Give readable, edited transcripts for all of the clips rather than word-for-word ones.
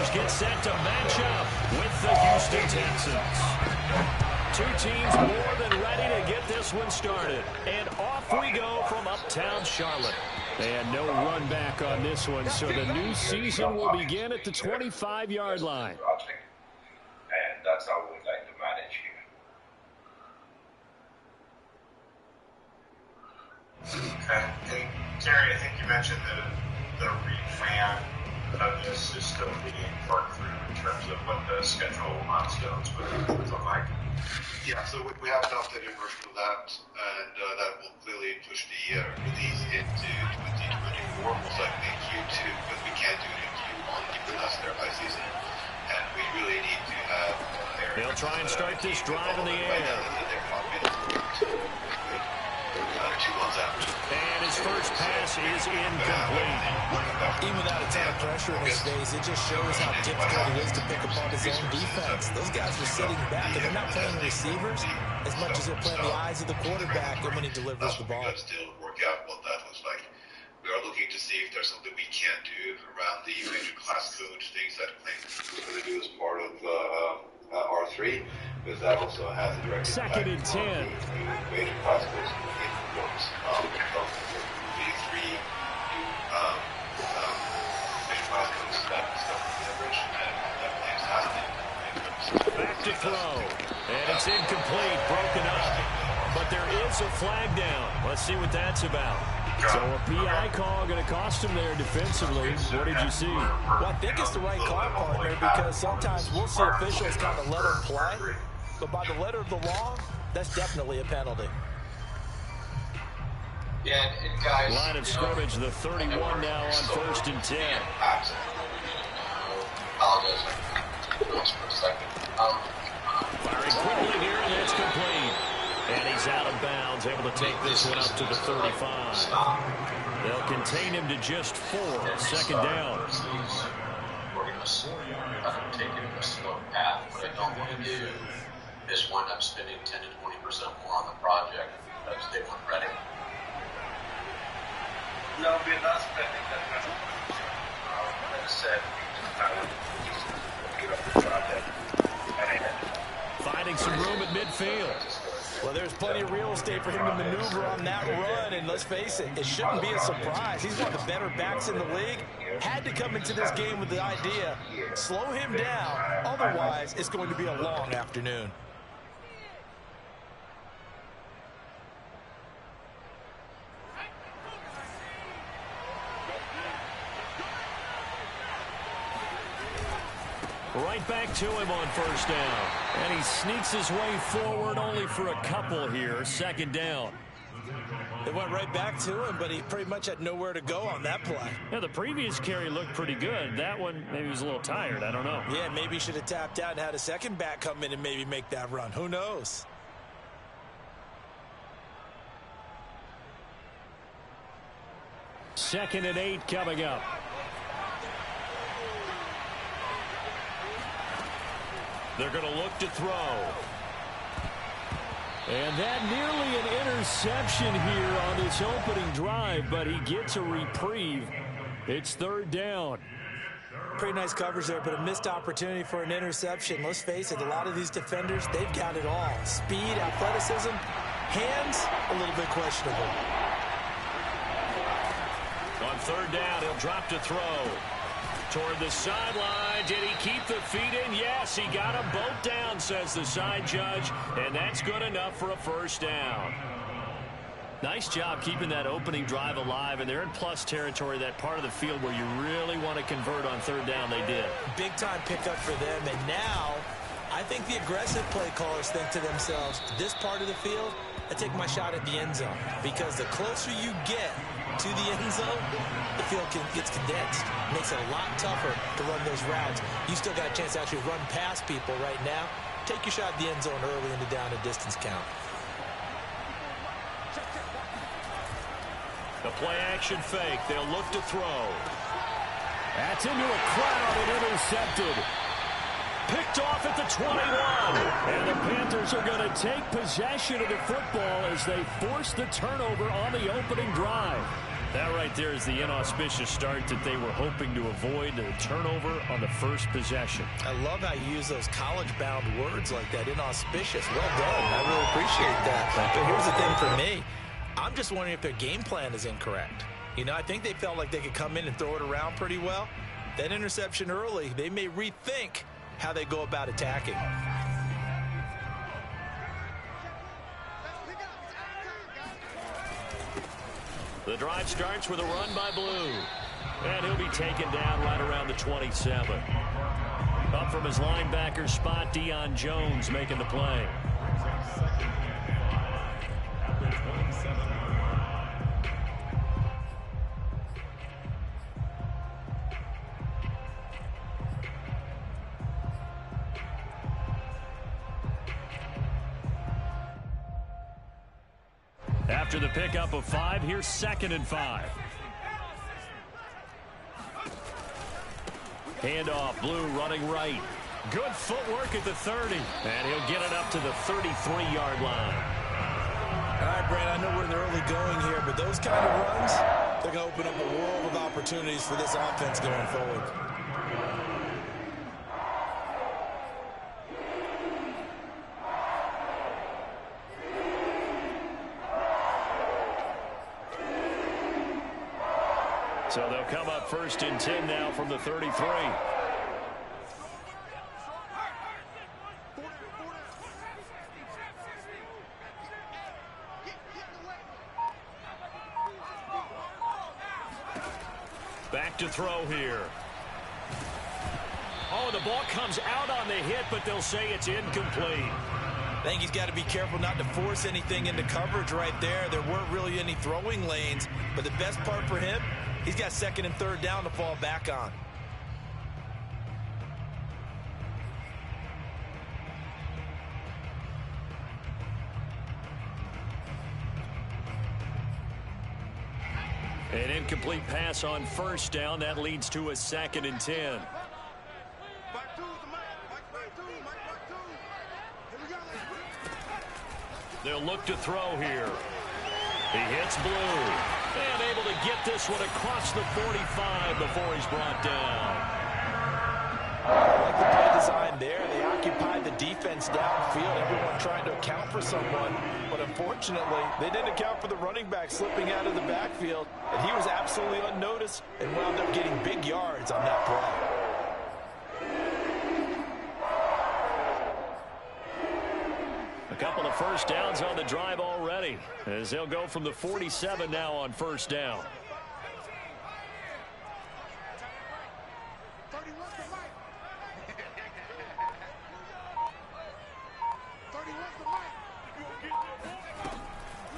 Panthers get set to match up with the Houston Texans. Two teams more than ready to get this one started. And off we go from uptown Charlotte. And no run back on this one, so the new season will begin at the 25-yard line. And that's how we like to manage here. Okay. And Terry, I think you mentioned the replan of this system being worked through in terms of what the schedule milestones would look like. Yeah, so we have an updated version of that, and that will clearly push the release into 2024, most likely in Q2, but we can't do it in Q1 given that's their high season, and we really need to have They'll try and start this drive in the air. And his first pass is incomplete. Even without a ton of pressure in his face, it just shows how difficult it is to pick apart his own defense. Those guys are sitting back, and they're not playing receivers as much as they're playing the eyes of the quarterback and when he delivers the ball. Still work out what that looks like. We are looking to see if there's something we can do around the major class code things that we're going to do as part of R3, because that also has a direct second and 10. Major class codes works from V3 major class codes that stuff leverage, and that plays has been. Back to throw, and it's incomplete, broken up. But there is a flag down. Let's see what that's about. So a PI call going to cost him there defensively. What did you see? Well, I think it's the right call, partner, because sometimes we'll see officials kind of let him play. But by the letter of the law, that's definitely a penalty. Yeah, and guys, line of scrimmage, the 31 now on 1st and 10. Apologize for a second. Firing quickly here, and that's complete. And he's out of bounds, able to take this one up to the 35. They'll contain him to just 4, second down. We're going to take it in a slow path. What I don't want to do is wind up spending 10 to 20% more on the project because they weren't ready. No, we're not spending that much money. Like I said, we just give up the project. Finding some room at midfield. Well, there's plenty of real estate for him to maneuver on that run, and let's face it, it shouldn't be a surprise. He's one of the better backs in the league. Had to come into this game with the idea, slow him down, otherwise it's going to be a long afternoon. Right back to him on 1st down. And he sneaks his way forward only for a couple here. Second down. They went right back to him, but he pretty much had nowhere to go on that play. Yeah, the previous carry looked pretty good. That one, maybe he was a little tired. I don't know. Yeah, maybe he should have tapped out and had a second back come in and maybe make that run. Who knows? Second and 8 coming up. They're going to look to throw. And that nearly an interception here on this opening drive, but he gets a reprieve. It's 3rd down. Pretty nice coverage there, but a missed opportunity for an interception. Let's face it, a lot of these defenders, they've got it all. Speed, athleticism, hands, a little bit questionable. On 3rd down, he'll drop to throw. Toward the sideline. Did he keep the feet in? Yes, he got them both down, says the side judge, and that's good enough for a 1st down. Nice job keeping that opening drive alive, and they're in plus territory, that part of the field where you really want to convert on 3rd down. They did. Big-time pickup for them, and now I think the aggressive play callers think to themselves, this part of the field, I take my shot at the end zone, because the closer you get to the end zone, the field gets condensed. Makes it a lot tougher to run those routes. You still got a chance to actually run past people right now. Take your shot at the end zone early in the down and distance count. The play action fake. They'll look to throw. That's into a crowd and intercepted. Picked off at the 21. And the Panthers are going to take possession of the football as they force the turnover on the opening drive. That right there is the inauspicious start that they were hoping to avoid, a turnover on the first possession. I love how you use those college-bound words like that, inauspicious. Well done. I really appreciate that. But here's the thing for me. I'm just wondering if their game plan is incorrect. You know, I think they felt like they could come in and throw it around pretty well. That interception early, they may rethink how they go about attacking. The drive starts with a run by Blue. And he'll be taken down right around the 27. Up from his linebacker spot, Deion Jones making the play. After the pickup of 5, here's 2nd and 5. Handoff, Blue running right. Good footwork at the 30. And he'll get it up to the 33-yard line. All right, Brandon, I know we're in the early going here, but those kind of runs, they're going to open up a world of opportunities for this offense going forward. So they'll come up 1st and 10 now from the 33. Back to throw here. Oh, the ball comes out on the hit, but they'll say it's incomplete. I think he's got to be careful not to force anything into coverage right there. There weren't really any throwing lanes, but the best part for him, he's got 2nd and 3rd down to fall back on. An incomplete pass on 1st down. That leads to a 2nd and 10. They'll look to throw here. He hits Blue. And able to get this one across the 45 before he's brought down. I like the play design there. They occupied the defense downfield. Everyone trying to account for someone. But unfortunately, they didn't account for the running back slipping out of the backfield. And he was absolutely unnoticed and wound up getting big yards on that play. A couple of 1st downs on the drive already, as they'll go from the 47 now on 1st down.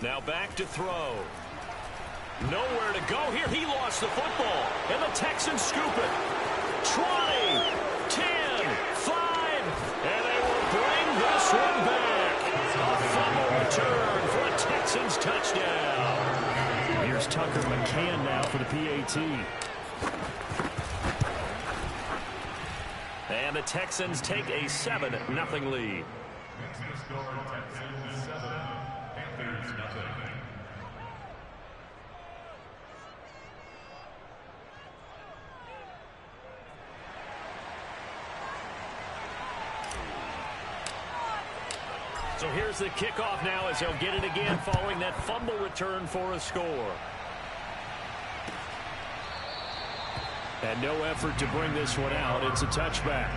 Now back to throw. Nowhere to go here. He lost the football, and the Texans scoop it. 20, 10, 5, and they will bring this one back. A fumble return for a Texans touchdown. Here's Tucker McCann now for the PAT. And the Texans take a 7-0 lead. So here's the kickoff now as they'll get it again following that fumble return for a score. And no effort to bring this one out. It's a touchback.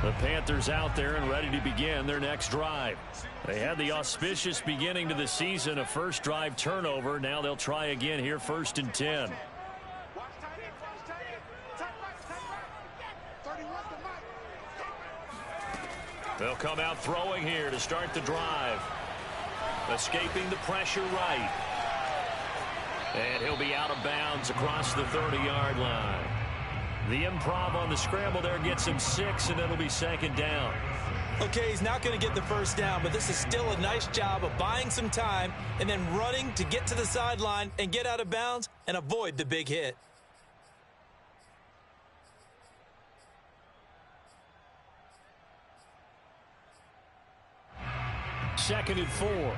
The Panthers out there and ready to begin their next drive. They had the auspicious beginning to the season, a first drive turnover. Now they'll try again here, 1st and 10. They'll come out throwing here to start the drive. Escaping the pressure right. And he'll be out of bounds across the 30-yard line. The improv on the scramble there gets him 6, and it'll be 2nd down. Okay, he's not going to get the 1st down, but this is still a nice job of buying some time and then running to get to the sideline and get out of bounds and avoid the big hit. 2nd and 4.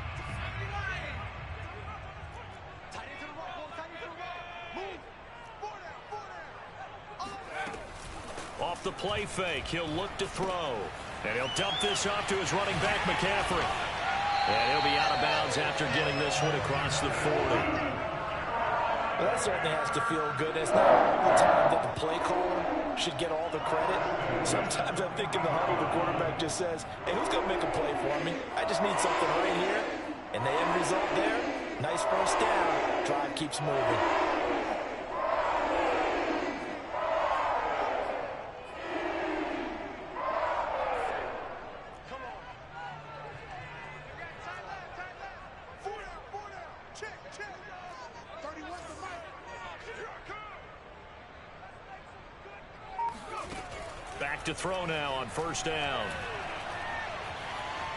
Off the play fake, he'll look to throw. And he'll dump this off to his running back, McCaffrey. And he'll be out of bounds after getting this one across the 40. Well, that certainly has to feel good. It's not all the time that the play caller should get all the credit. Sometimes I think in the huddle, the quarterback just says, hey, who's going to make a play for me? I just need something right here. And the end result there, nice first down. Drive keeps moving. Back to throw now on first down.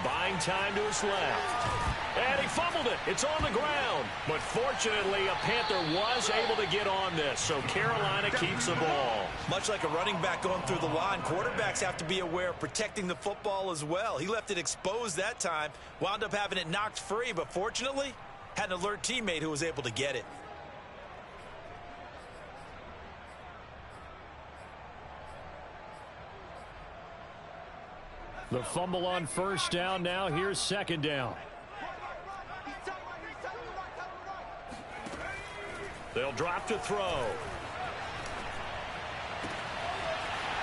Buying time to his left. And he fumbled it. It's on the ground. But fortunately, a Panther was able to get on this, so Carolina keeps the ball. Much like a running back going through the line, quarterbacks have to be aware of protecting the football as well. He left it exposed that time, wound up having it knocked free, but fortunately, had an alert teammate who was able to get it. The fumble on first down now. Here's second down. They'll drop to throw.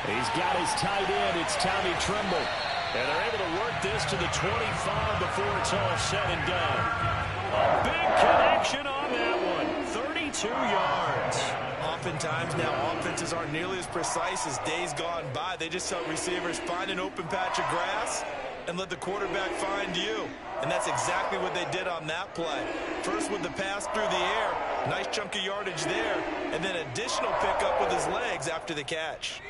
He's got his tight end. It's Tommy Tremble. And they're able to work this to the 25 before it's all said and done. A big connection on that one. 32 yards. Oftentimes now offenses aren't nearly as precise as days gone by. They just help receivers find an open patch of grass and let the quarterback find you. And that's exactly what they did on that play. First with the pass through the air, nice chunk of yardage there, and then additional pickup with his legs after the catch.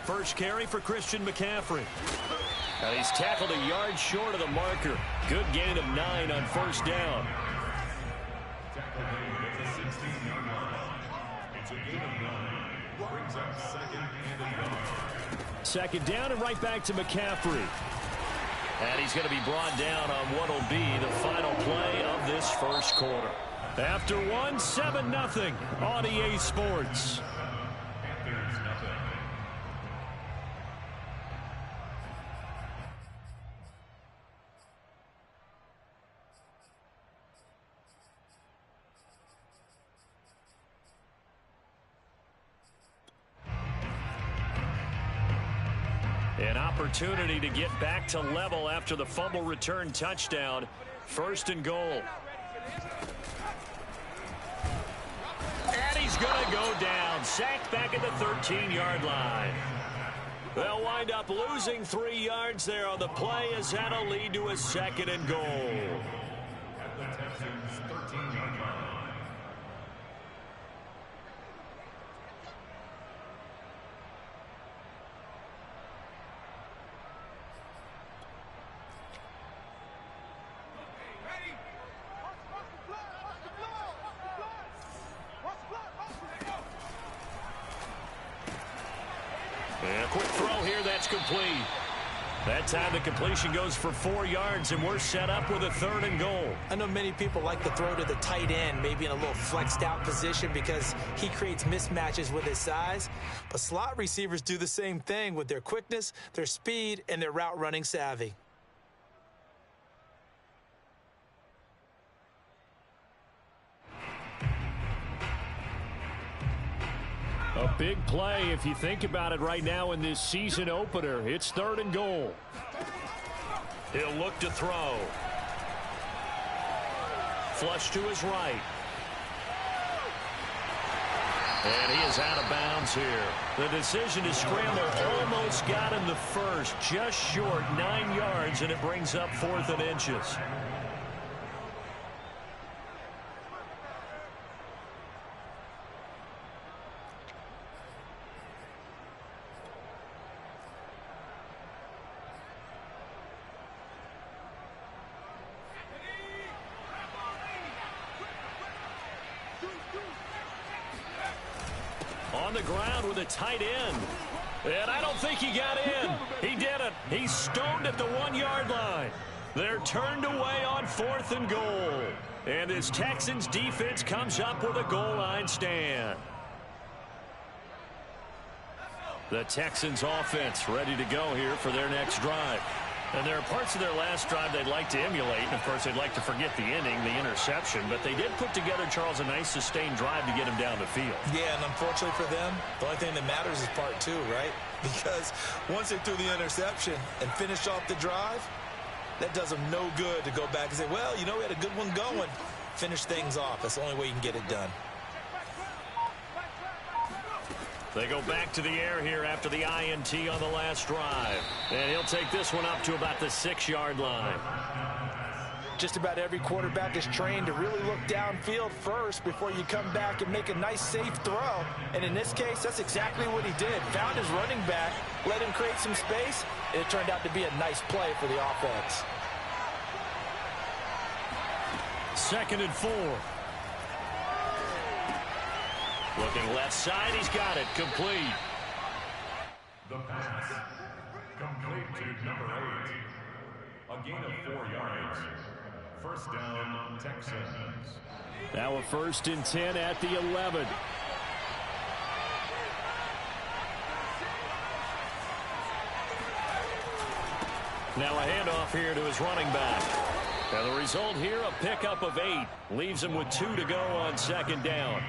First carry for Christian McCaffrey. And he's tackled a yard short of the marker. Good gain of 9 on first down. Second down and right back to McCaffrey. And he's going to be brought down on what will be the final play of this first quarter. After one, 7-0 on EA Sports. An opportunity to get back to level after the fumble return touchdown. First and goal. And he's going to go down. Sacked back at the 13-yard line. They'll wind up losing 3 yards there on the play as that'll lead to a second and goal. And a quick throw here, that's complete. That time the completion goes for 4 yards, and we're set up with a third and goal. I know many people like to throw to the tight end, maybe in a little flexed out position because he creates mismatches with his size. But slot receivers do the same thing with their quickness, their speed, and their route running savvy. A big play if you think about it right now in this season opener. It's third and goal. He'll look to throw. Flush to his right. And he is out of bounds here. The decision to scramble almost got him the first. Just short, 9 yards, and it brings up 4th and inches. On on the ground with a tight end. And I don't think he got in. He didn't. He's stoned at the 1-yard line. They're turned away on 4th and goal. And this Texans defense comes up with a goal line stand. The Texans offense ready to go here for their next drive. And there are parts of their last drive they'd like to emulate. And, of course, they'd like to forget the inning, the interception. But they did put together, Charles, a nice sustained drive to get him down the field. Yeah, and unfortunately for them, the only thing that matters is part 2, right? Because once they threw the interception and finished off the drive, that does them no good to go back and say, well, you know, we had a good one going. Finish things off. That's the only way you can get it done. They go back to the air here after the INT on the last drive. And he'll take this one up to about the 6-yard line. Just about every quarterback is trained to really look downfield first before you come back and make a nice, safe throw. And in this case, that's exactly what he did. Found his running back, let him create some space, and it turned out to be a nice play for the offense. 2nd and 4. Looking left side, he's got it. Complete. The pass. Complete to number 8. A gain of 4 yards. First down, Texans. Now a 1st and 10 at the 11. Now a handoff here to his running back. And the result here, a pickup of 8. Leaves him with 2 to go on 2nd down.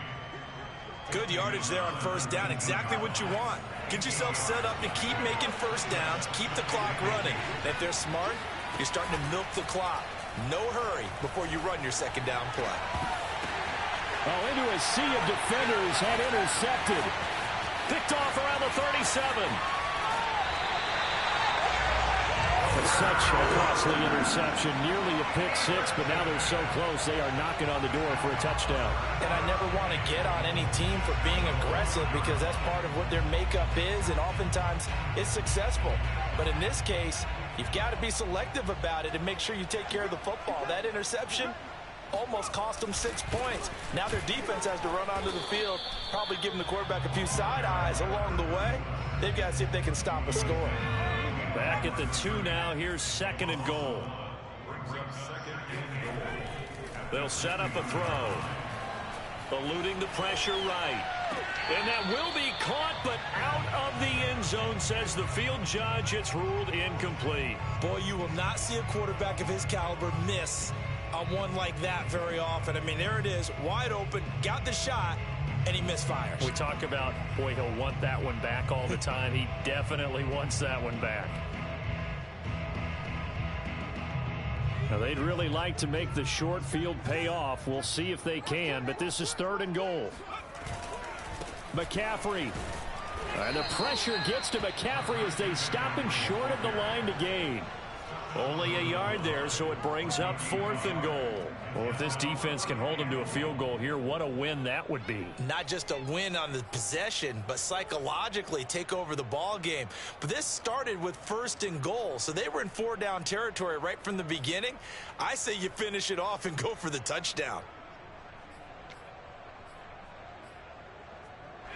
Good yardage there on 1st down. Exactly what you want. Get yourself set up to keep making 1st downs. Keep the clock running. And if they're smart, you're starting to milk the clock. No hurry before you run your 2nd down play. Oh, into a sea of defenders and intercepted. Picked off around the 37. Such a costly interception, nearly a pick 6, but now they're so close they are knocking on the door for a touchdown. And I never want to get on any team for being aggressive because that's part of what their makeup is, and oftentimes it's successful. But in this case, you've got to be selective about it and make sure you take care of the football. That interception almost cost them 6 points. Now their defense has to run onto the field, probably giving the quarterback a few side eyes along the way. They've got to see if they can stop a score. Back at the 2 now. Here's 2nd and goal. They'll set up a throw. Eluding the pressure right. And that will be caught, but out of the end zone, says the field judge. It's ruled incomplete. Boy, you will not see a quarterback of his caliber miss on one like that very often. I mean, there it is, wide open, got the shot, and he misfires. We talk about, boy, he'll want that one back all the time. He definitely wants that one back. Now, they'd really like to make the short field pay off. We'll see if they can, but this is 3rd and goal. McCaffrey. And the pressure gets to McCaffrey as they stop him short of the line to gain. Only a yard there, so it brings up 4th and goal. Well, if this defense can hold them to a field goal here, what a win that would be. Not just a win on the possession, but psychologically take over the ball game. But this started with 1st and goal, so they were in 4-down territory right from the beginning. I say you finish it off and go for the touchdown.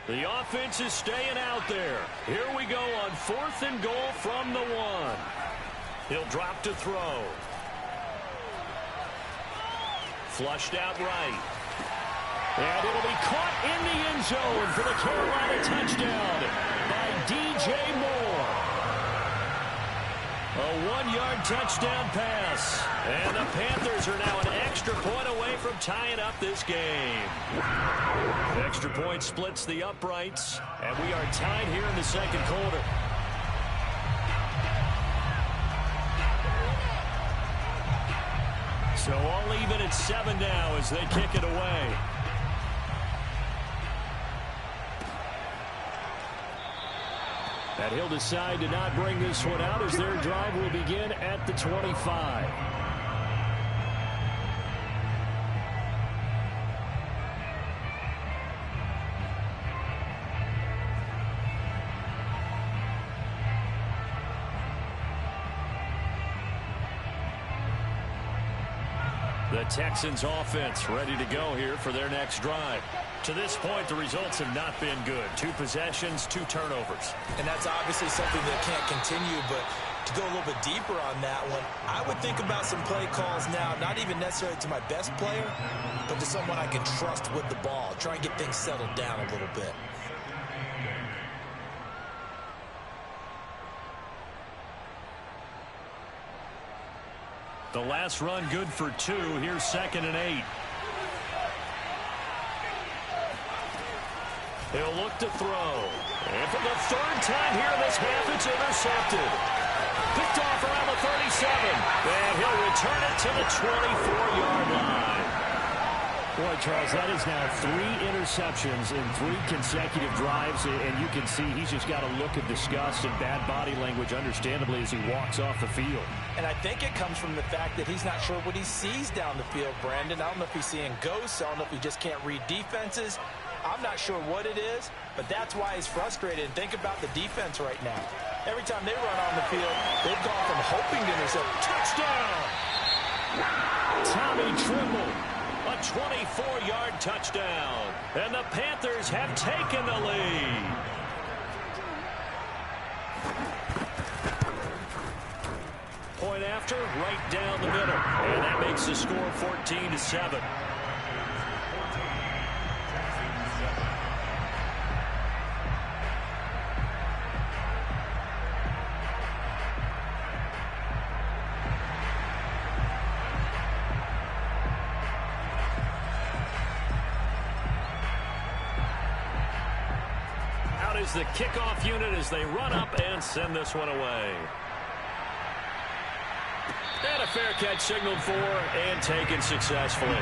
The offense is staying out there. Here we go on 4th and goal from the 1. He'll drop to throw. Flushed out right. And it'll be caught in the end zone for the Carolina touchdown by DJ Moore. A 1-yard touchdown pass. And the Panthers are now an extra point away from tying up this game. The extra point splits the uprights. And we are tied here in the 2nd quarter. So all even at 7 now as they kick it away. And he'll decide to not bring this one out as their drive will begin at the 25. The Texans offense ready to go here for their next drive. To this point, the results have not been good. 2 possessions, 2 turnovers. And that's obviously something that can't continue, but to go a little bit deeper on that one, I would think about some play calls now, not even necessarily to my best player, but to someone I can trust with the ball. Try and get things settled down a little bit. The last run good for 2. Here's 2nd and 8. He'll look to throw. And for the 3rd time here in this half, it's intercepted. Picked off around the 37. And he'll return it to the 24-yard line. Boy, Charles, that is now 3 interceptions in 3 consecutive drives, and you can see he's just got a look of disgust and bad body language, understandably, as he walks off the field. And I think it comes from the fact that he's not sure what he sees down the field, Brandon. I don't know if he's seeing ghosts. I don't know if he just can't read defenses. I'm not sure what it is, but that's why he's frustrated. And think about the defense right now. Every time they run on the field, they've gone from hoping to intercept. Touchdown! Tommy Trimble. A 24-yard touchdown. And the Panthers have taken the lead. Point after, right down the middle. And that makes the score 14-7. Is the kickoff unit as they run up and send this one away. And a fair catch signaled for and taken successfully.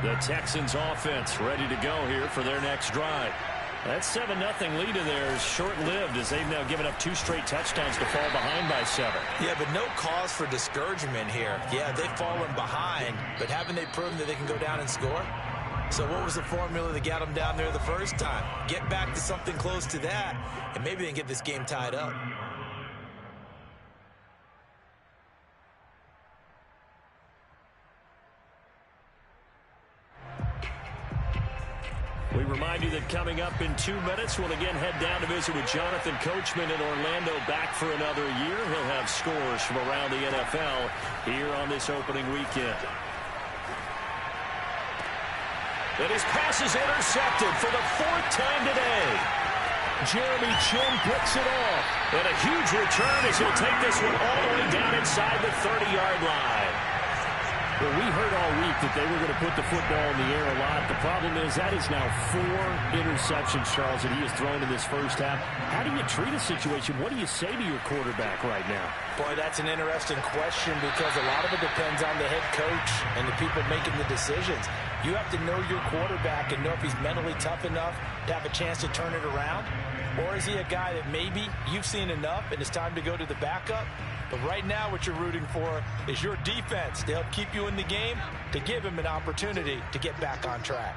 The Texans offense ready to go here for their next drive. That 7-0 lead of theirs short-lived as they've now given up 2 straight touchdowns to fall behind by 7. Yeah, but no cause for discouragement here. Yeah, they've fallen behind, but haven't they proven that they can go down and score? So what was the formula that got them down there the first time? Get back to something close to that, and maybe they can get this game tied up. We remind you that coming up in 2 minutes, we'll again head down to visit with Jonathan Coachman in Orlando, back for another year. He'll have scores from around the NFL here on this opening weekend. And his pass is intercepted for the 4th time today. Jeremy Chin picks it off. And a huge return as he'll take this one all the way down inside the 30-yard line. Well, we heard all week that they were going to put the football in the air a lot. The problem is that is now 4 interceptions, Charles, that he has thrown in this first half. How do you treat a situation? What do you say to your quarterback right now? Boy, that's an interesting question because a lot of it depends on the head coach and the people making the decisions. You have to know your quarterback and know if he's mentally tough enough to have a chance to turn it around. Or is he a guy that maybe you've seen enough and it's time to go to the backup? But right now what you're rooting for is your defense to help keep you in the game, to give him an opportunity to get back on track.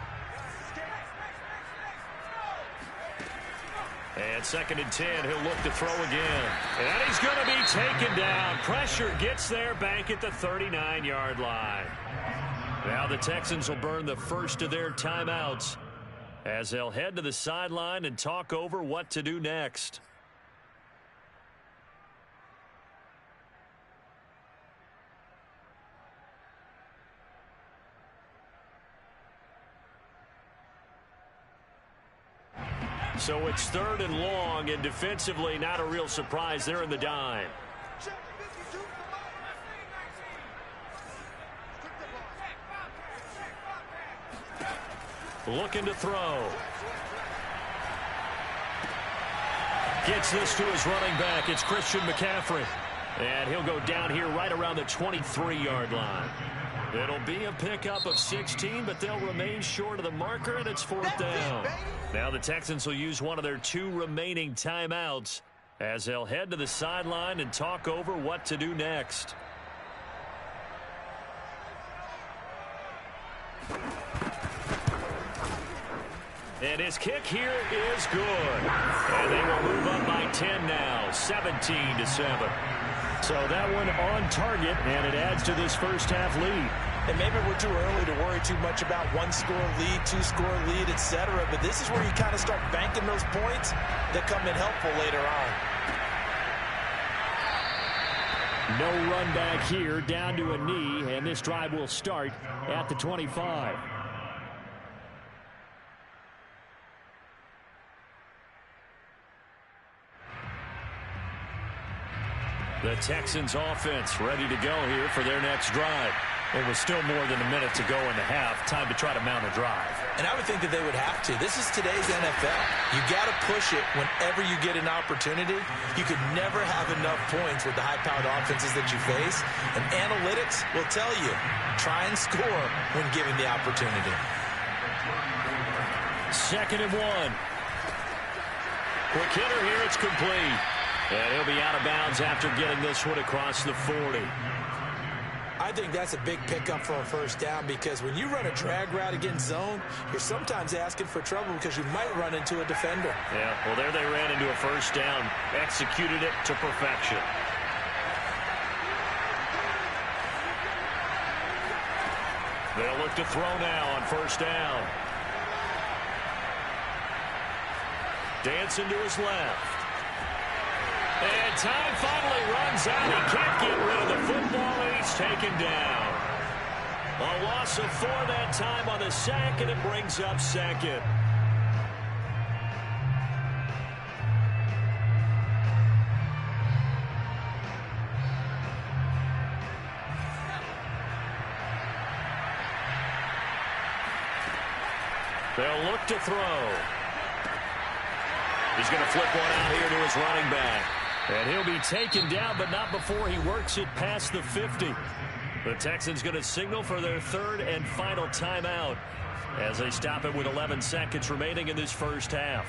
And 2nd and 10, he'll look to throw again. And he's going to be taken down. Pressure gets there back at the 39-yard line. Now the Texans will burn the first of their timeouts as they'll head to the sideline and talk over what to do next. So it's 3rd and long, and defensively not a real surprise. They're in the dime. Looking to throw. Gets this to his running back. It's Christian McCaffrey. And he'll go down here right around the 23-yard line. It'll be a pickup of 16, but they'll remain short of the marker, and it's 4th down. Now the Texans will use one of their 2 remaining timeouts as they'll head to the sideline and talk over what to do next. And his kick here is good. And they will move up by 10 now, 17-7. So that one on target, and it adds to this first half lead. And maybe we're too early to worry too much about one-score lead, two-score lead, etc. But this is where you kind of start banking those points that come in helpful later on. No run back here, down to a knee, and this drive will start at the 25. The Texans offense ready to go here for their next drive. It was still more than a minute to go in the half. Time to try to mount a drive. And I would think that they would have to. This is today's NFL. You got to push it whenever you get an opportunity. You could never have enough points with the high-powered offenses that you face. And analytics will tell you, try and score when given the opportunity. 2nd and 1. Quick hitter here. It's complete. And he'll be out of bounds after getting this one across the 40. I think that's a big pickup for a first down because when you run a drag route against zone, you're sometimes asking for trouble because you might run into a defender. Yeah, well, there they ran into a first down, executed it to perfection. They'll look to throw now on first down. Dancing to his left. And time finally runs out. He can't get rid of the football, and he's taken down. A loss of 4 that time on the sack, and it brings up 2nd. They'll look to throw. He's going to flip one out here to his running back. And he'll be taken down, but not before he works it past the 50. The Texans going to signal for their 3rd and final timeout as they stop it with 11 seconds remaining in this first half.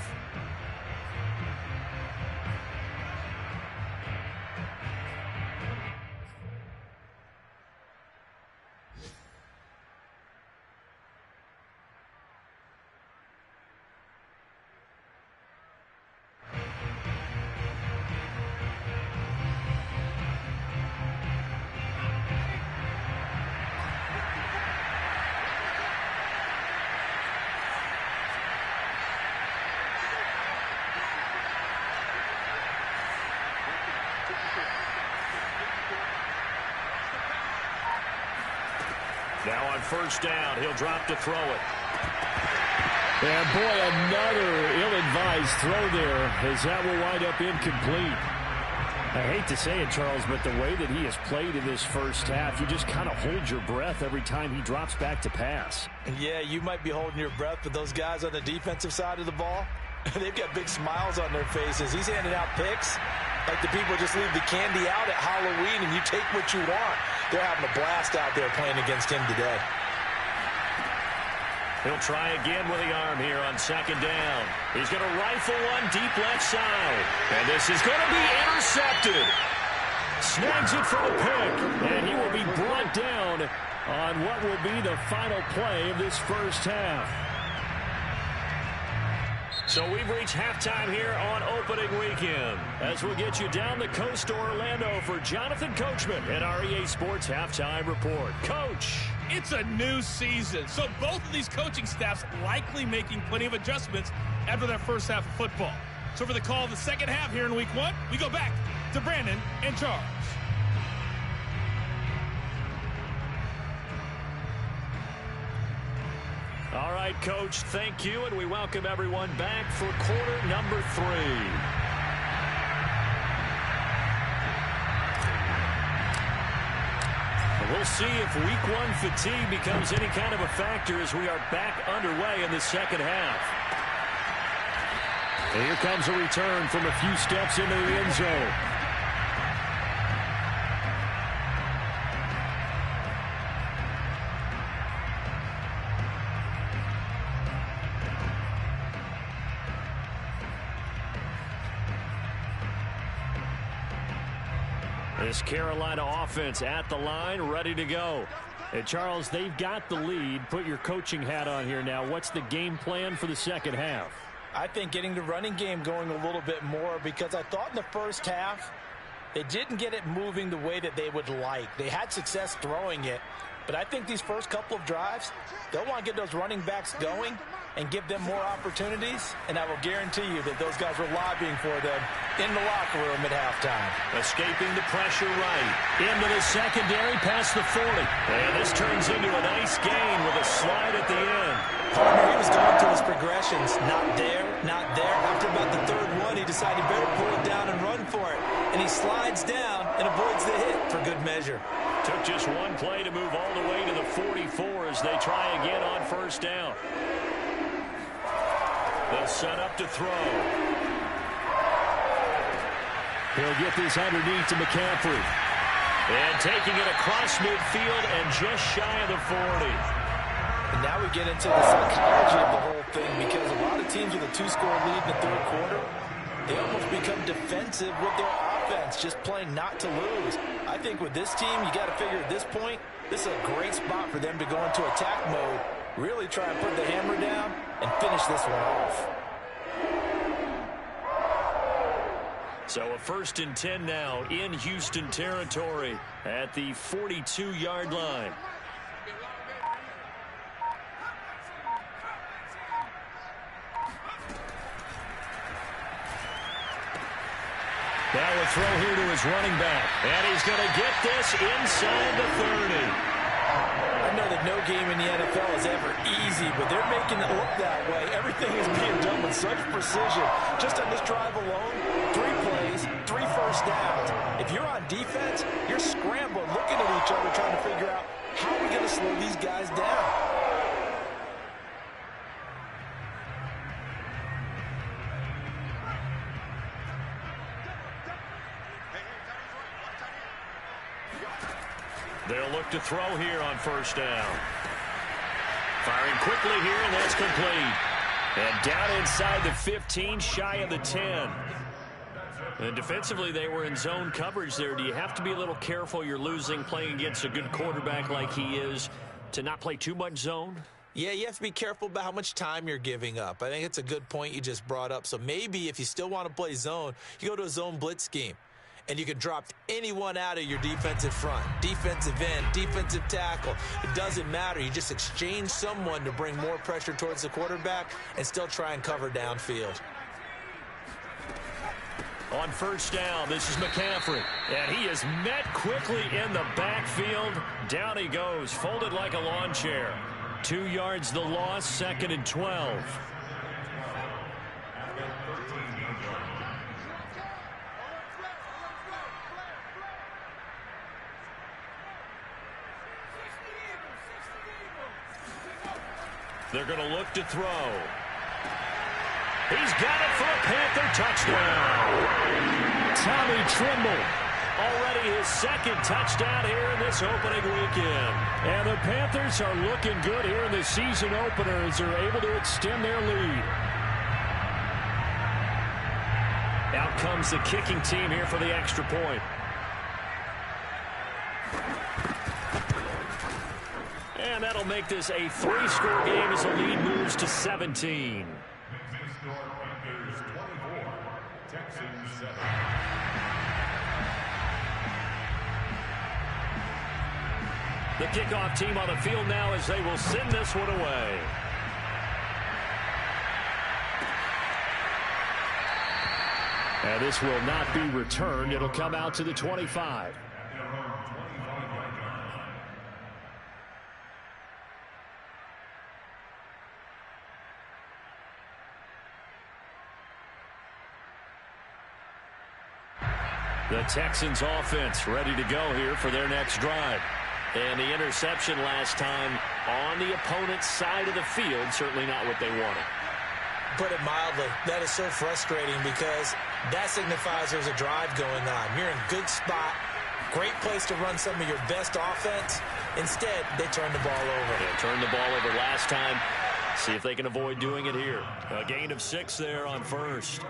Now on first down, he'll drop to throw it. And boy, another ill-advised throw there as that will wind up incomplete. I hate to say it, Charles, but the way that he has played in this first half, you just kind of hold your breath every time he drops back to pass. Yeah, you might be holding your breath, but those guys on the defensive side of the ball, they've got big smiles on their faces. He's handing out picks like the people just leave the candy out at Halloween and you take what you want. They're having a blast out there playing against him today. He'll try again with the arm here on 2nd down. He's going to rifle one deep left side. And this is going to be intercepted. Snags it for the pick. And he will be brought down on what will be the final play of this first half. So we've reached halftime here on opening weekend as we'll get you down the coast to Orlando for Jonathan Coachman and our EA Sports Halftime Report. Coach. It's a new season, so both of these coaching staffs likely making plenty of adjustments after their first half of football. So for the call of the second half here in week 1, we go back to Brandon and Charles. All right, Coach, thank you, and we welcome everyone back for quarter number 3. We'll see if week 1 fatigue becomes any kind of a factor as we are back underway in the second half. And here comes a return from a few steps into the end zone. This Carolina offense at the line, ready to go. Hey, Charles, they've got the lead. Put your coaching hat on here now. What's the game plan for the second half? I think getting the running game going a little bit more, because I thought in the first half they didn't get it moving the way that they would like. They had success throwing it, but I think these first couple of drives, they'll want to get those running backs going and give them more opportunities, and I will guarantee you that those guys were lobbying for them in the locker room at halftime. Escaping the pressure right. Into the secondary, past the 40. And this turns into a nice gain with a slide at the end. Partner, he was going through his progressions. Not there, not there. After about the third one, he decided he better pull it down and run for it. And he slides down and avoids the hit for good measure. Took just one play to move all the way to the 44 as they try again on first down. They'll set up to throw. He'll get this underneath to McCaffrey. And taking it across midfield and just shy of the 40. And now we get into the psychology of the whole thing, because a lot of teams with a 2-score lead in the third quarter, they almost become defensive with their offense, just playing not to lose. I think with this team, you got to figure at this point, this is a great spot for them to go into attack mode, really try and put the hammer down and finish this one off. So a 1st and 10 now in Houston territory at the 42-yard line. Now a throw here to his running back. And he's going to get this inside the 30. I know that no game in the NFL is ever easy, but they're making it look that way. Everything is being done with such precision. Just on this drive alone, 3 plays, 3 first downs. If you're on defense, you're scrambling, looking at each other, trying to figure out how are we going to slow these guys down. They'll look to throw here on first down. Firing quickly here, and that's complete. And down inside the 15, shy of the 10. And defensively, they were in zone coverage there. Do you have to be a little careful? You're losing, playing against a good quarterback like he is, to not play too much zone? Yeah, you have to be careful about how much time you're giving up. I think it's a good point you just brought up. So maybe if you still want to play zone, you go to a zone blitz scheme. And you can drop anyone out of your defensive front, defensive end, defensive tackle. It doesn't matter. You just exchange someone to bring more pressure towards the quarterback and still try and cover downfield. On first down, this is McCaffrey. And he is met quickly in the backfield. Down he goes, folded like a lawn chair. 2 yards the loss, 2nd and 12. They're going to look to throw. He's got it for a Panther touchdown. Tommy Tremble, already his 2nd touchdown here in this opening weekend. And the Panthers are looking good here in the season opener as they're able to extend their lead. Out comes the kicking team here for the extra point. And that'll make this a 3-score game as the lead moves to 17. The kickoff team on the field now as they will send this one away. And this will not be returned. It'll come out to the 25. The Texans offense ready to go here for their next drive. And the interception last time on the opponent's side of the field, certainly not what they wanted. Put it mildly, that is so frustrating because that signifies there's a drive going on. You're in a good spot, great place to run some of your best offense. Instead, they turn the ball over. They turned the ball over last time. See if they can avoid doing it here. A gain of 6 there on first.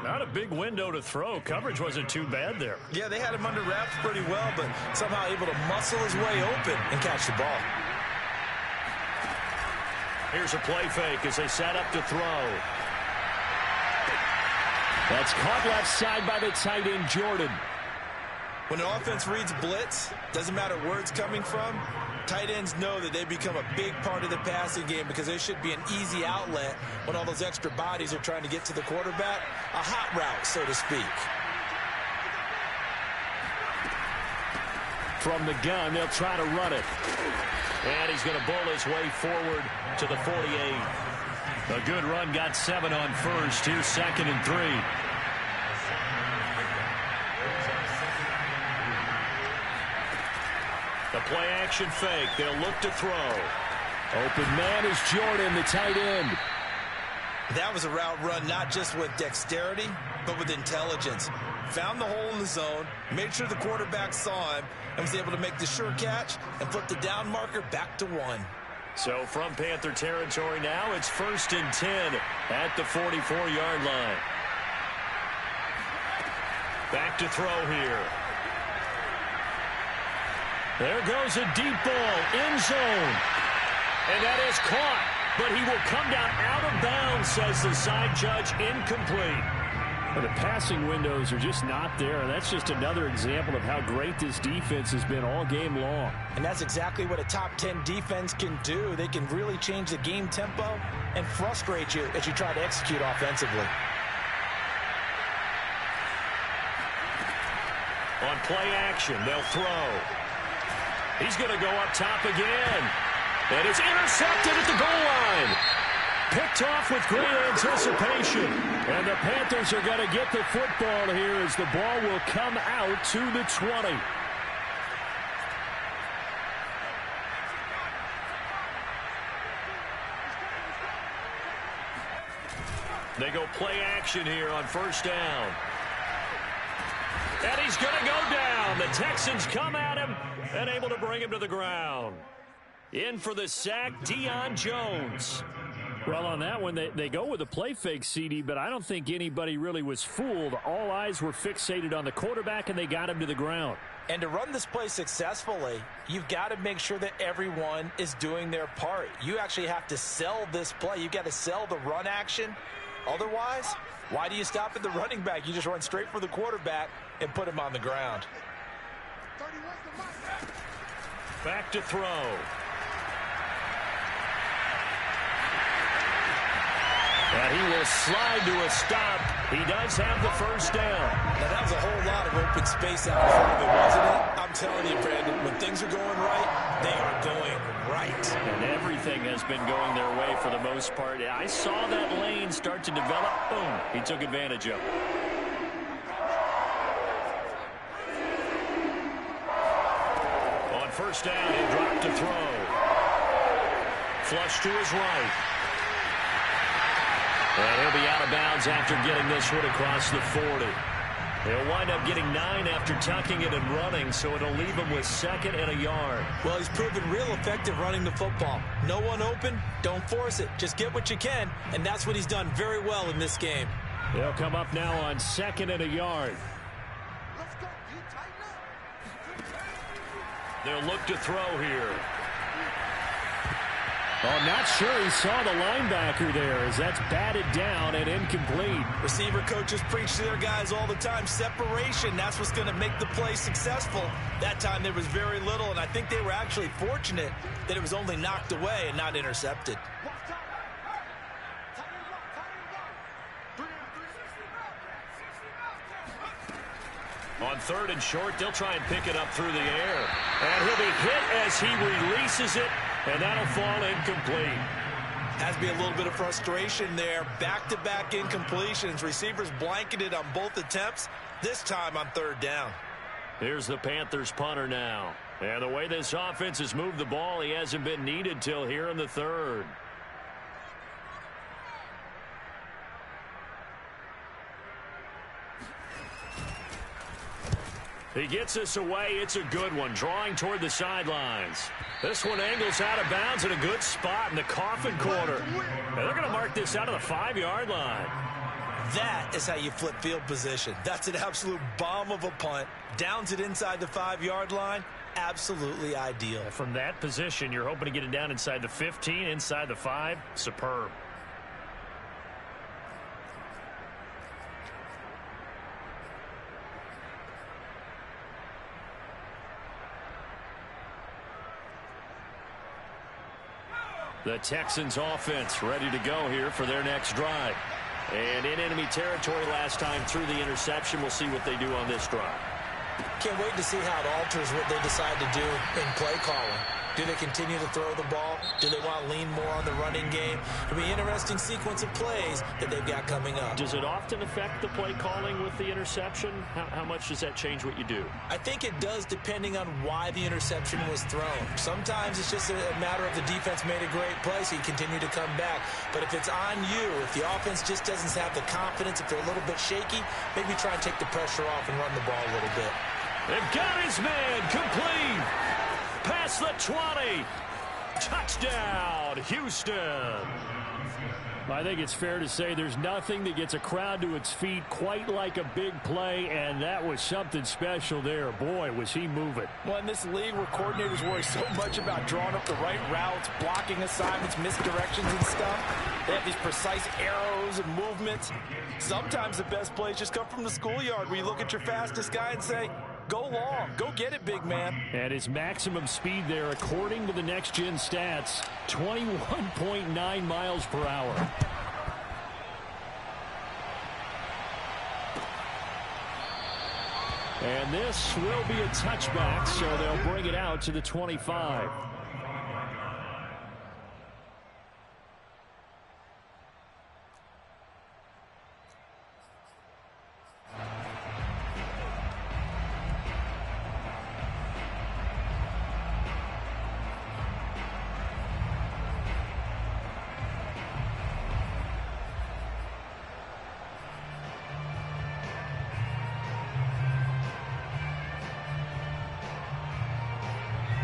Not a big window to throw. Coverage wasn't too bad there. Yeah, they had him under wraps pretty well, but somehow able to muscle his way open and catch the ball. Here's a play fake as they set up to throw. That's caught left side by the tight end, Jordan. When an offense reads blitz, doesn't matter where it's coming from, tight ends know that they become a big part of the passing game because there should be an easy outlet when all those extra bodies are trying to get to the quarterback. A hot route, so to speak. From the gun, they'll try to run it. And he's going to bull his way forward to the 48. A good run, got 7 on first. Here's 2nd and 3. The play action fake. They'll look to throw. Open man is Jordan, the tight end. That was a route run not just with dexterity, but with intelligence. Found the hole in the zone, made sure the quarterback saw him, and was able to make the sure catch and flip the down marker back to 1. So from Panther territory now, it's 1st and 10 at the 44-yard line. Back to throw here. There goes a deep ball, end zone. And that is caught, but he will come down out of bounds, says the side judge, incomplete. But the passing windows are just not there, and that's just another example of how great this defense has been all game long. And that's exactly what a top 10 defense can do. They can really change the game tempo and frustrate you as you try to execute offensively. On play action, they'll throw. He's going to go up top again. And it's intercepted at the goal line. Picked off with great anticipation. And the Panthers are going to get the football here as the ball will come out to the 20. They go play action here on 1st down. And he's going to go down. The Texans come at him and able to bring him to the ground. In for the sack, Deion Jones. Well, on that one, they go with a play fake, CD, but I don't think anybody really was fooled. All eyes were fixated on the quarterback, and they got him to the ground. And to run this play successfully, you've got to make sure that everyone is doing their part. You actually have to sell this play. You've got to sell the run action. Otherwise, why do you stop at the running back? You just run straight for the quarterback and put him on the ground. Back to throw. And he will slide to a stop. He does have the 1st down. Now, that was a whole lot of open space out in front of him, wasn't it? I'm telling you, Brandon, when things are going right, they are going right. And everything has been going their way for the most part. I saw that lane start to develop. Boom. He took advantage of it. On 1st down, he'll drop to throw. Flush to his right. And he'll be out of bounds after getting this one across the 40. He'll wind up getting 9 after tucking it and running, so it'll leave him with 2nd and a yard. Well, he's proven real effective running the football. No one open, don't force it. Just get what you can, and that's what he's done very well in this game. They'll come up now on 2nd and a yard. They'll look to throw here. Oh, I'm not sure he saw the linebacker there as that's batted down and incomplete. Receiver coaches preach to their guys all the time. Separation, that's what's going to make the play successful. That time there was very little, and I think they were actually fortunate that it was only knocked away and not intercepted. On 3rd and short, they'll try and pick it up through the air. And he'll be hit as he releases it, and that'll fall incomplete. Has to be a little bit of frustration there. Back-to-back incompletions. Receivers blanketed on both attempts, this time on 3rd down. Here's the Panthers punter now. And the way this offense has moved the ball, he hasn't been needed till here in the 3rd. He gets this away. It's a good one, drawing toward the sidelines. This one angles out of bounds in a good spot in the coffin corner. And they're going to mark this out of the 5-yard line. That is how you flip field position. That's an absolute bomb of a punt. Downs it inside the 5-yard line. Absolutely ideal. From that position, you're hoping to get it down inside the 15, inside the 5. Superb. The Texans offense ready to go here for their next drive. And in enemy territory last time through the interception. We'll see what they do on this drive. Can't wait to see how it alters what they decide to do in play calling. Do they continue to throw the ball? Do they want to lean more on the running game? It'll be an interesting sequence of plays that they've got coming up. Does it often affect the play calling with the interception? How much does that change what you do? I think it does, depending on why the interception was thrown. Sometimes it's just a matter of the defense made a great play, so you continue to come back. But if it's on you, if the offense just doesn't have the confidence, if they're a little bit shaky, maybe try and take the pressure off and run the ball a little bit. They've got his man complete. Past the 20. Touchdown, Houston. I think it's fair to say there's nothing that gets a crowd to its feet quite like a big play, and that was something special there. Boy, was he moving. Well, in this league where coordinators worry so much about drawing up the right routes, blocking assignments, misdirections and stuff, they have these precise arrows and movements. Sometimes the best plays just come from the schoolyard where you look at your fastest guy and say, go long. Go get it, big man. And his maximum speed there, according to the next-gen stats, 21.9 miles per hour. And this will be a touchback, so they'll bring it out to the 25.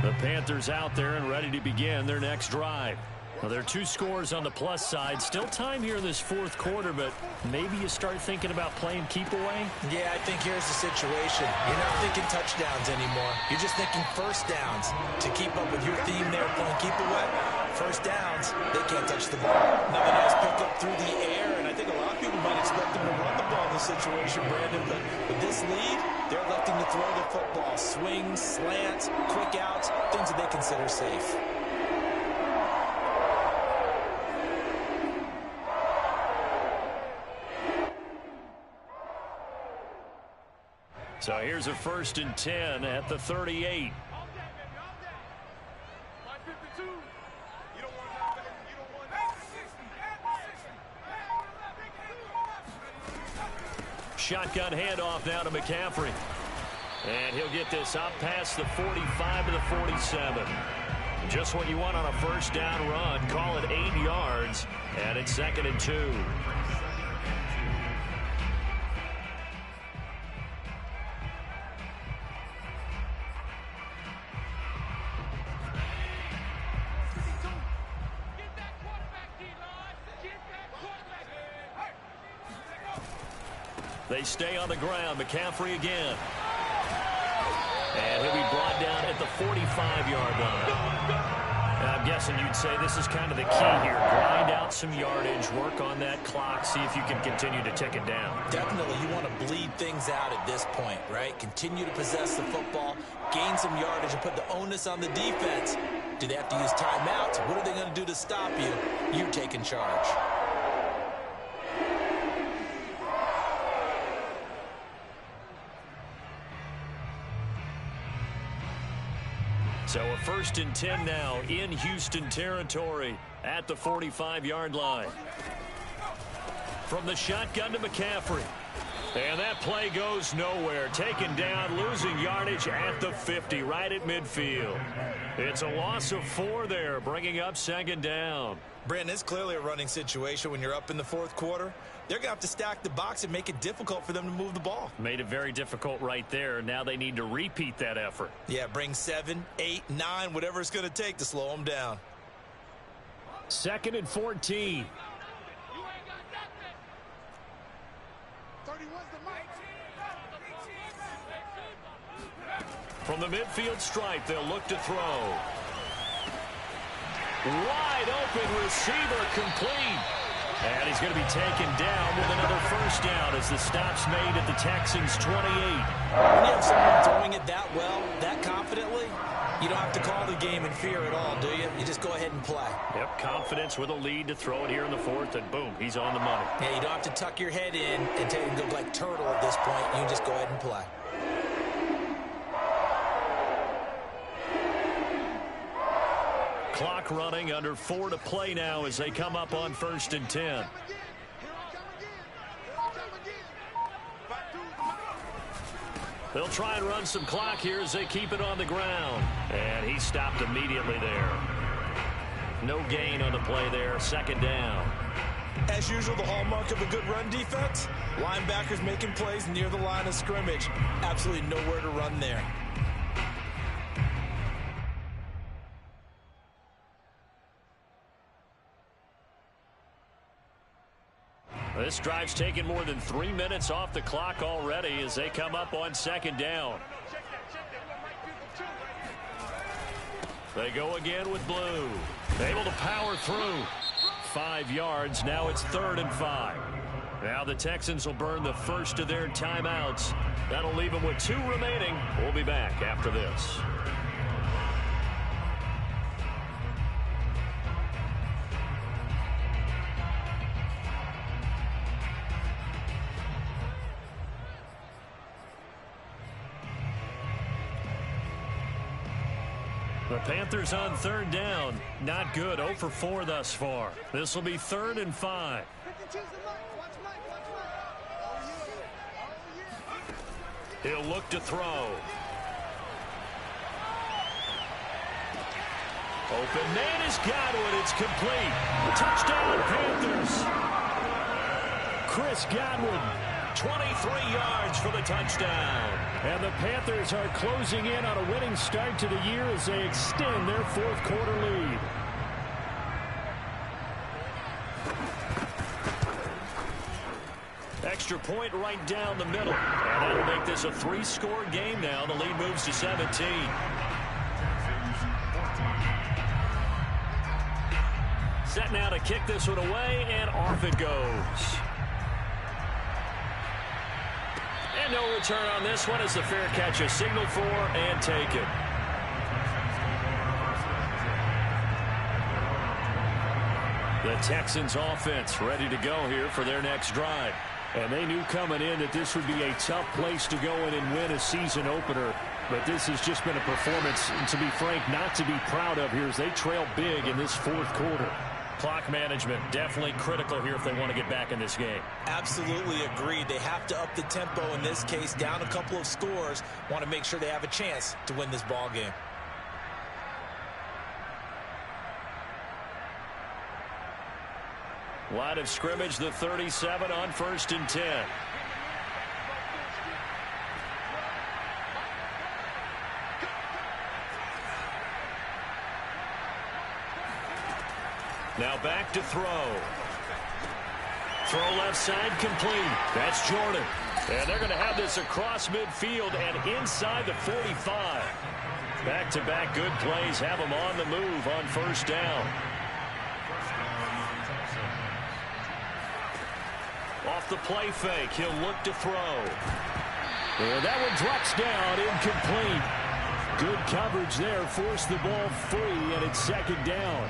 The Panthers out there and ready to begin their next drive. Well, there are 2 scores on the plus side. Still time here in this 4th quarter, but maybe you start thinking about playing keep away? Yeah, I think here's the situation. You're not thinking touchdowns anymore. You're just thinking first downs. To keep up with your theme there, playing keep away, first downs, they can't touch the ball. Another nice pickup through the air, and I think a lot of people might expect them to run the ball in this situation, Brandon, but with this lead, they're electing to throw the football. Swings, slants, quick outs, things that they consider safe. So here's a 1st and 10 at the 38. Shotgun handoff now to McCaffrey. And he'll get this up past the 45 to the 47. Just what you want on a first down run. Call it 8 yards. And it's 2nd and 2. They stay on the ground. McCaffrey again. And he'll be brought down at the 45-yard line. And I'm guessing you'd say this is kind of the key here. Grind out some yardage, work on that clock, see if you can continue to tick it down. Definitely, you want to bleed things out at this point, right? Continue to possess the football, gain some yardage, and put the onus on the defense. Do they have to use timeouts? What are they going to do to stop you? You're taking charge. So a 1st and 10 now in Houston territory at the 45-yard line. From the shotgun to McCaffrey. And that play goes nowhere. Taken down, losing yardage at the 50, right at midfield. It's a loss of 4 there, bringing up 2nd down. Brandon, it's clearly a running situation when you're up in the 4th quarter. They're going to have to stack the box and make it difficult for them to move the ball. Made it very difficult right there. Now they need to repeat that effort. Yeah, bring 7, 8, 9, whatever it's going to take to slow them down. 2nd and 14. From the midfield stripe, they'll look to throw. Wide open receiver, complete. And he's going to be taken down with another first down as the stop's made at the Texans' 28. When you have someone throwing it that well, that confidently, you don't have to call the game in fear at all, do you? You just go ahead and play. Yep, confidence with a lead to throw it here in the fourth, and boom, he's on the money. Yeah, you don't have to tuck your head in and take and go like turtle at this point. You just go ahead and play. Clock running, under 4 to play now as they come up on 1st and 10. They'll try and run some clock here as they keep it on the ground. And he stopped immediately there. No gain on the play there, 2nd down. As usual, the hallmark of a good run defense, linebackers making plays near the line of scrimmage. Absolutely nowhere to run there. This drive's taken more than 3 minutes off the clock already as they come up on 2nd down. They go again with Blue. Able to power through. 5 yards. Now it's 3rd and 5. Now the Texans will burn the first of their timeouts. That'll leave them with 2 remaining. We'll be back after this. The Panthers on 3rd down. Not good. 0 for 4 thus far. This will be 3rd and 5. He'll look to throw. Open man is Godwin. It's complete. Touchdown, Panthers. Chris Godwin. 23 yards for the touchdown. And the Panthers are closing in on a winning start to the year as they extend their 4th quarter lead. Extra point right down the middle. And that'll make this a 3-score game now. The lead moves to 17. Set now to kick this one away, and off it goes. And no return on this one as the fair catch is signaled for and taken. The Texans offense ready to go here for their next drive. And they knew coming in that this would be a tough place to go in and win a season opener. But this has just been a performance, to be frank, not to be proud of here as they trail big in this 4th quarter. Clock management definitely critical here if they want to get back in this game. Absolutely agreed. They have to up the tempo in this case, down a couple of scores. Want to make sure they have a chance to win this ball game. Line of scrimmage, the 37 on 1st and 10. Now back to throw. Throw left side complete. That's Jordan. And they're going to have this across midfield and inside the 45. Back-to-back good plays have them on the move on 1st down. Off the play fake, he'll look to throw. And that one drops down, incomplete. Good coverage there, forced the ball free, and it's 2nd down.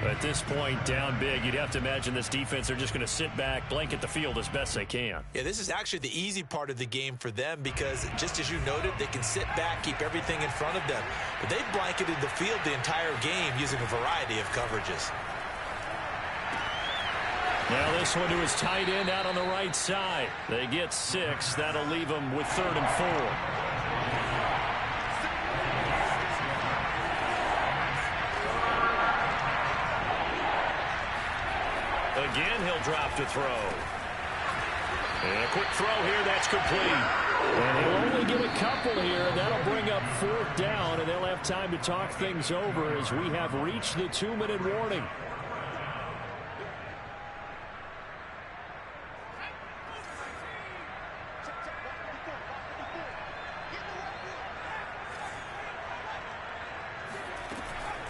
At this point, down big, you'd have to imagine this defense, they're just going to sit back, blanket the field as best they can. Yeah, this is actually the easy part of the game for them because, just as you noted, they can sit back, keep everything in front of them. But they've blanketed the field the entire game using a variety of coverages. Now this one to his tight end out on the right side. They get 6. That'll leave them with 3rd and 4. Again, he'll drop to throw. And a quick throw here, that's complete. And he'll only get a couple here. That'll bring up 4th down, and they'll have time to talk things over as we have reached the 2-minute warning.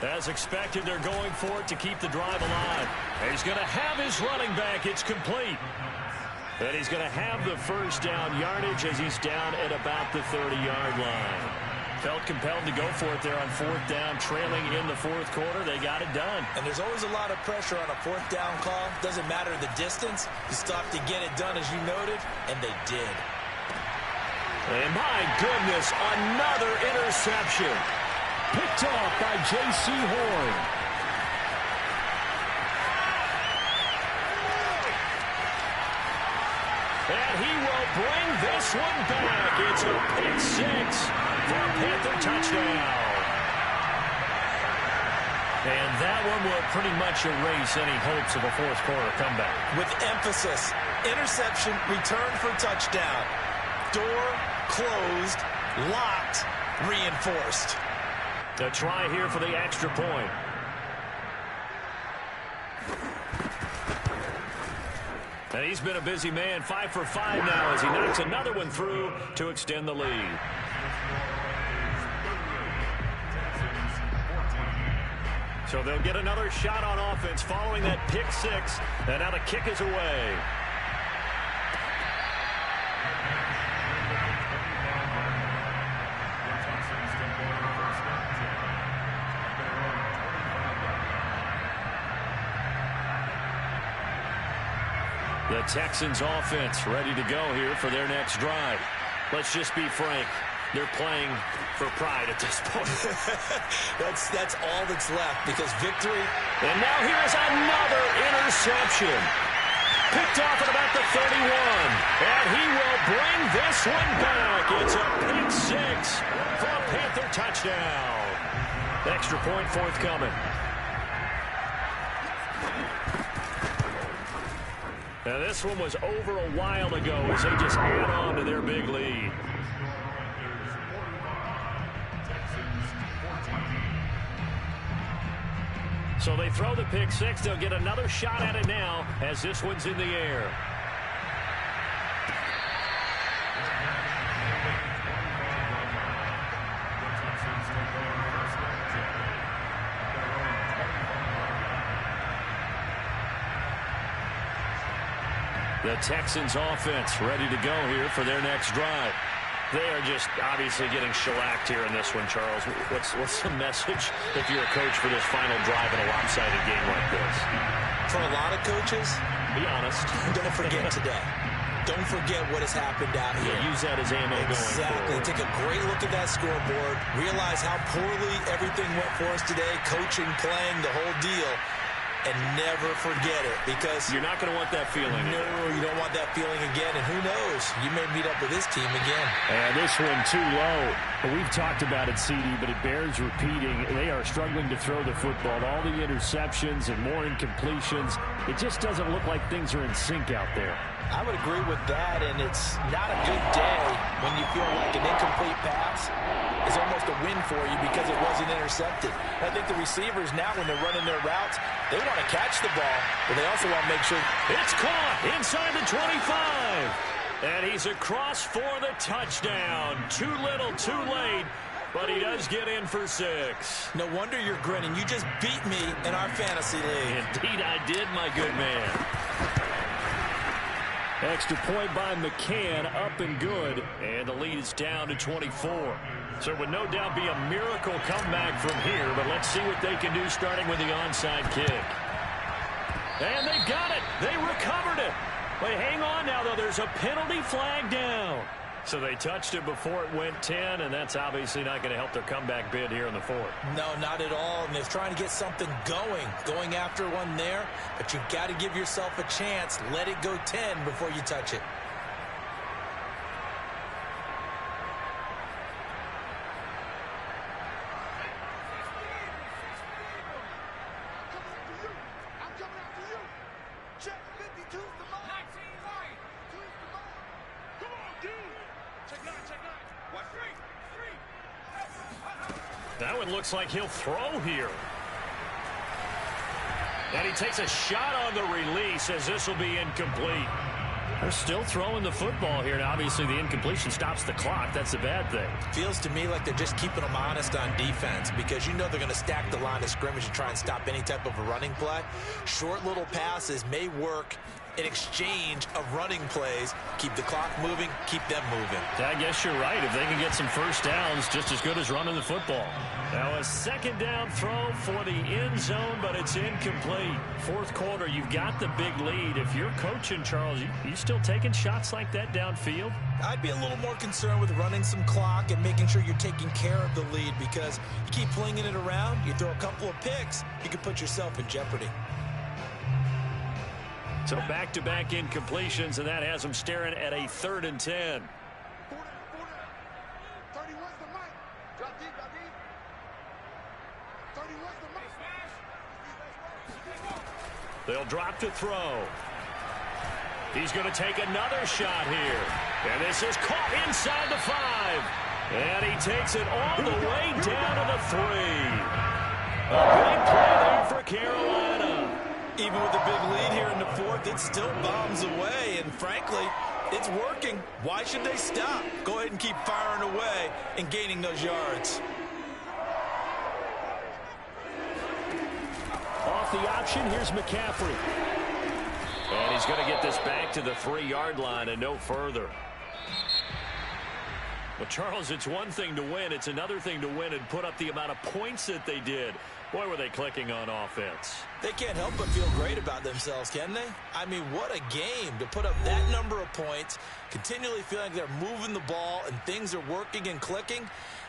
As expected, they're going for it to keep the drive alive. And he's going to have his running back. It's complete. And he's going to have the first down yardage as he's down at about the 30-yard line. Felt compelled to go for it there on fourth down, trailing in the fourth quarter. They got it done. And there's always a lot of pressure on a fourth down call. Doesn't matter the distance. You stop to get it done, as you noted, and they did. And my goodness, another interception. Picked off by J.C. Horn. And he will bring this one back. It's a pick six for a Panther touchdown. And that one will pretty much erase any hopes of a fourth quarter comeback. With emphasis, interception, return for touchdown. Door closed, locked, reinforced. A try here for the extra point. And he's been a busy man, 5 for 5 now as he knocks another one through to extend the lead. So they'll get another shot on offense following that pick six. And now the kick is away. The Texans offense ready to go here for their next drive. Let's just be frank. They're playing for pride at this point. That's all that's left because victory. And now here's another interception. Picked off at about the 31. And he will bring this one back. It's a pick six for a Panther touchdown. Extra point forthcoming. Now this one was over a while ago as they just add on to their big lead. So they throw the pick six. They'll get another shot at it now as this one's in the air. The Texans offense ready to go here for their next drive. They are just obviously getting shellacked here in this one, Charles. What's the message if you're a coach for this final drive in a lopsided game like this? For a lot of coaches, be honest. Don't forget today. Don't forget what has happened out here. Yeah, use that as ammo going forward. Exactly. Take a great look at that scoreboard. Realize how poorly everything went for us today. Coaching, playing, the whole deal. And never forget it because you're not going to want that feeling. No, you don't want that feeling again. And who knows? You may meet up with this team again. And this one too low. We've talked about it, CD, but it bears repeating. They are struggling to throw the football. All the interceptions and more incompletions. It just doesn't look like things are in sync out there. I would agree with that, and it's not a good day when you feel like an incomplete pass is almost a win for you because it wasn't intercepted. I think the receivers now, when they're running their routes, they want to catch the ball, but they also want to make sure it's caught inside the 25. And he's across for the touchdown. Too little, too late, but he does get in for 6. No wonder you're grinning. You just beat me in our fantasy league. Indeed I did, my good man. Extra point by McCann, up and good, and the lead is down to 24. So it would no doubt be a miracle comeback from here, but let's see what they can do starting with the onside kick. And they got it. They recovered it. But hang on now, though. There's a penalty flag down. So they touched it before it went 10, and that's obviously not going to help their comeback bid here in the fourth. No, not at all. And they're trying to get something going after one there. But you've got to give yourself a chance. Let it go 10 before you touch it. That one looks like he'll throw here. And he takes a shot on the release as this will be incomplete. They're still throwing the football here, and obviously the incompletion stops the clock. That's a bad thing. Feels to me like they're just keeping them honest on defense because you know they're going to stack the line of scrimmage and try and stop any type of a running play. Short little passes may work in exchange of running plays. Keep the clock moving, keep them moving. I guess you're right. If they can get some first downs, just as good as running the football. Now a second down throw for the end zone, but it's incomplete. Fourth quarter, you've got the big lead. If you're coaching, Charles, you still taking shots like that downfield? I'd be a little more concerned with running some clock and making sure you're taking care of the lead because you keep flinging it around, you throw a couple of picks, you could put yourself in jeopardy. So back-to-back incompletions, and that has them staring at a 3rd and 10. They'll drop to throw. He's going to take another shot here. And this is caught inside the 5. And he takes it all the way down to the 3. A big play there for Carolina. Even with a big lead here in the 4th, it still bombs away. And frankly, it's working. Why should they stop? Go ahead and keep firing away and gaining those yards. Off the option, here's McCaffrey. And he's going to get this back to the 3-yard line and no further. Well, Charles, it's one thing to win. It's another thing to win and put up the amount of points that they did. Boy, were they clicking on offense. They can't help but feel great about themselves, can they? I mean, what a game to put up that number of points, continually feel like they're moving the ball and things are working and clicking.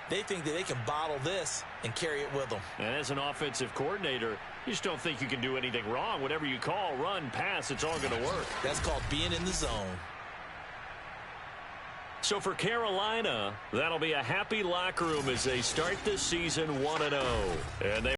They think that they can bottle this and carry it with them. And as an offensive coordinator, you just don't think you can do anything wrong. Whatever you call, run, pass, it's all going to work. That's called being in the zone. So for Carolina, that'll be a happy locker room as they start this season 1-0. And they